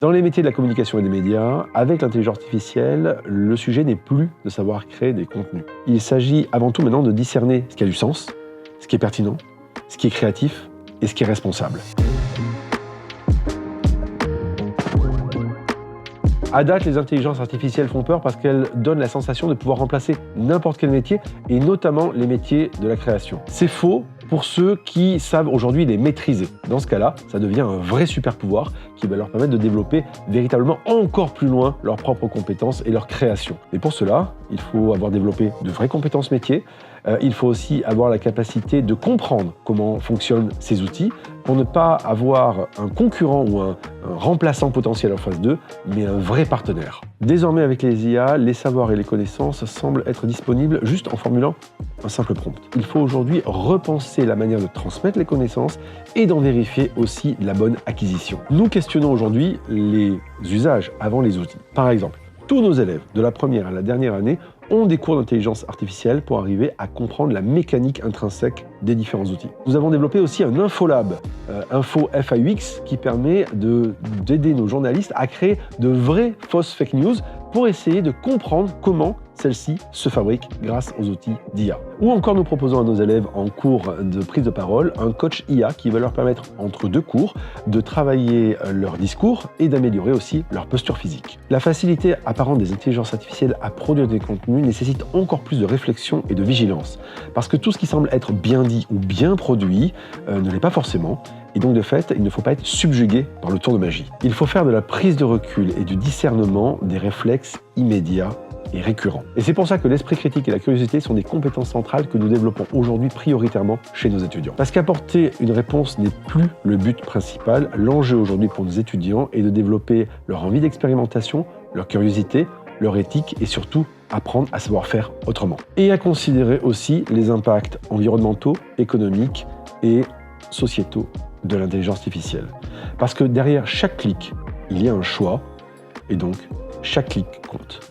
Dans les métiers de la communication et des médias, avec l'intelligence artificielle, le sujet n'est plus de savoir créer des contenus. Il s'agit avant tout maintenant de discerner ce qui a du sens, ce qui est pertinent, ce qui est créatif et ce qui est responsable. À date, les intelligences artificielles font peur parce qu'elles donnent la sensation de pouvoir remplacer n'importe quel métier, et notamment les métiers de la création. C'est faux pour ceux qui savent aujourd'hui les maîtriser. Dans ce cas-là, ça devient un vrai super pouvoir qui va leur permettre de développer véritablement encore plus loin leurs propres compétences et leur création. Et pour cela, il faut avoir développé de vraies compétences métiers. Il faut aussi avoir la capacité de comprendre comment fonctionnent ces outils pour ne pas avoir un concurrent ou un remplaçant potentiel en face d'eux, mais un vrai partenaire. Désormais, avec les IA, les savoirs et les connaissances semblent être disponibles juste en formulant un simple prompt. Il faut aujourd'hui repenser la manière de transmettre les connaissances et d'en vérifier aussi la bonne acquisition. Nous questionnons aujourd'hui les usages avant les outils. Par exemple, tous nos élèves, de la première à la dernière année, ont des cours d'intelligence artificielle pour arriver à comprendre la mécanique intrinsèque des différents outils. Nous avons développé aussi un infolab, Info FAUX, qui permet d'aider nos journalistes à créer de vraies fausses fake news pour essayer de comprendre comment celles-ci se fabriquent grâce aux outils d'IA. Ou encore, nous proposons à nos élèves en cours de prise de parole un coach IA qui va leur permettre, entre deux cours, de travailler leur discours et d'améliorer aussi leur posture physique. La facilité apparente des intelligences artificielles à produire des contenus nécessite encore plus de réflexion et de vigilance, parce que tout ce qui semble être bien dit ou bien produit ne l'est pas forcément. Et donc, de fait, il ne faut pas être subjugué par le tour de magie. Il faut faire de la prise de recul et du discernement des réflexes immédiats et récurrents. Et c'est pour ça que l'esprit critique et la curiosité sont des compétences centrales que nous développons aujourd'hui prioritairement chez nos étudiants. Parce qu'apporter une réponse n'est plus le but principal. L'enjeu aujourd'hui pour nos étudiants est de développer leur envie d'expérimentation, leur curiosité, leur éthique et surtout apprendre à savoir faire autrement. Et à considérer aussi les impacts environnementaux, économiques et sociétaux de l'intelligence artificielle. Parce que derrière chaque clic, il y a un choix, et donc chaque clic compte.